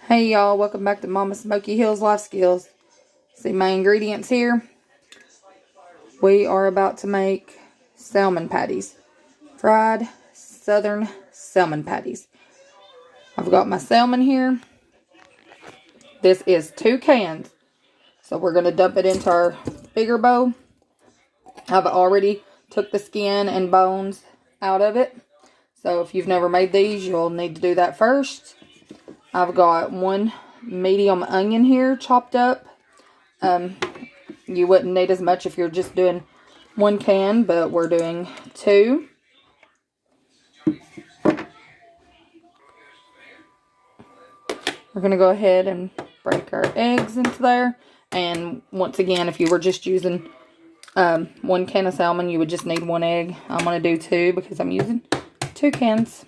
Hey y'all, welcome back to Mama Smoky Hills Life Skills. See my ingredients here. We are about to make salmon patties. Fried southern salmon patties. I've got my salmon here. This is 2 cans. So we're going to dump it into our bigger bowl. I've already took the skin and bones out of it. So if you've never made these, you'll need to do that first. I've got 1 medium onion here chopped up. You wouldn't need as much if you're just doing 1 can, but we're doing 2. We're going to go ahead and break our eggs into there. And once again, if you were just using 1 can of salmon, you would just need 1 egg. I'm going to do 2 because I'm using 2 cans.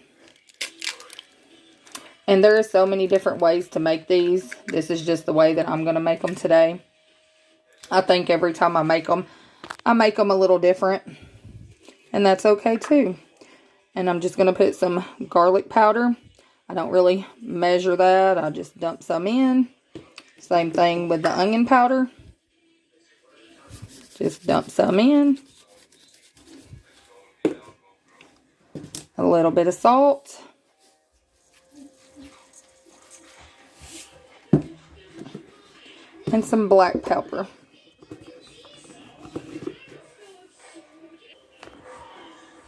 And there are so many different ways to make these. This is just the way that I'm going to make them today. I think every time I make them a little different. And that's okay too. And I'm just going to put some garlic powder. I don't really measure that. I just dump some in. Same thing with the onion powder. Just dump some in. A little bit of salt. And some black pepper.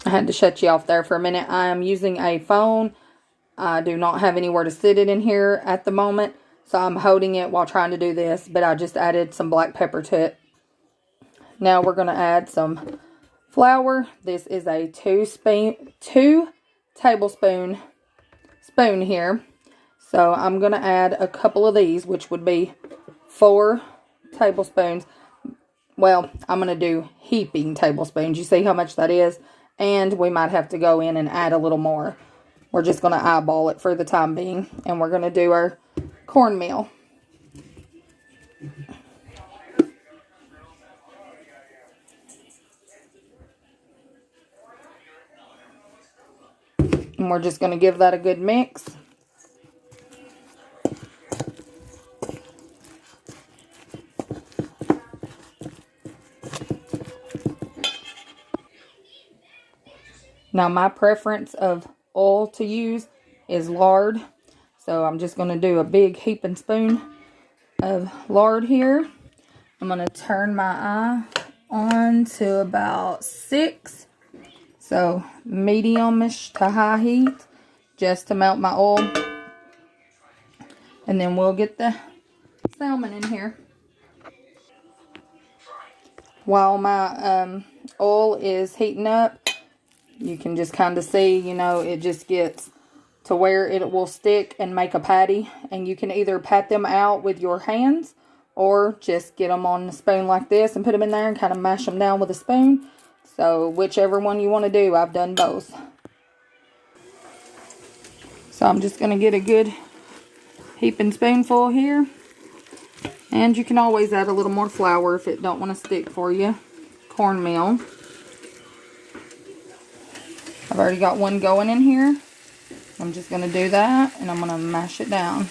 I had to shut you off there for a minute. I am using a phone. I do not have anywhere to sit it in here at the moment. So I'm holding it while trying to do this. But I just added some black pepper to it. Now we're going to add some flour. This is a 2 tablespoon spoon here. So I'm going to add a couple of these, which would be 4 tablespoons. Well, I'm going to do heaping tablespoons. You see how much that is? And we might have to go in and add a little more. We're just going to eyeball it for the time being. And we're going to do our cornmeal. And we're just going to give that a good mix. Now my preference of oil to use is lard. So I'm just going to do a big heaping spoon of lard here. I'm going to turn my eye on to about 6. So medium-ish to high heat just to melt my oil. And then we'll get the salmon in here. While my oil is heating up, you can just kind of see, you know, it just gets to where it will stick and make a patty. And you can either pat them out with your hands or just get them on the spoon like this and put them in there and kind of mash them down with a spoon. So whichever one you want to do, I've done both. So I'm just going to get a good heaping spoonful here. And you can always add a little more flour if it don't want to stick for you. Cornmeal. I've already got one going in here. I'm just going to do that and I'm going to mash it down.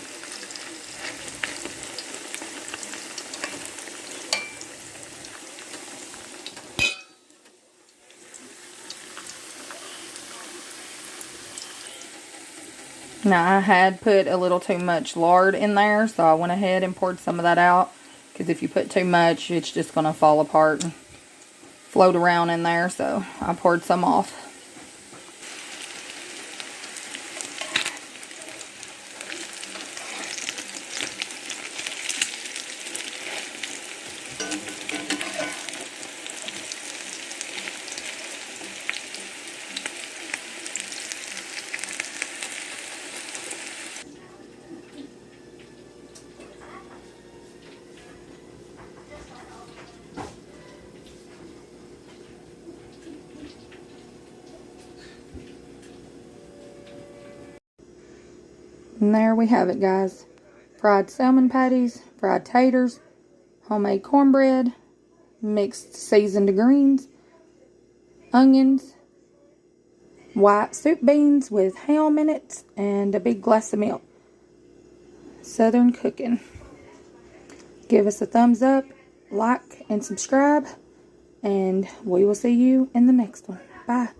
Now I had put a little too much lard in there, so I went ahead and poured some of that out. Because if you put too much, it's just going to fall apart and float around in there. So I poured some off. And there we have it, guys. Fried salmon patties, fried taters, homemade cornbread, mixed seasoned greens, onions, white soup beans with ham in it, and a big glass of milk. Southern cooking. Give us a thumbs up, like, and subscribe, and we will see you in the next one. Bye.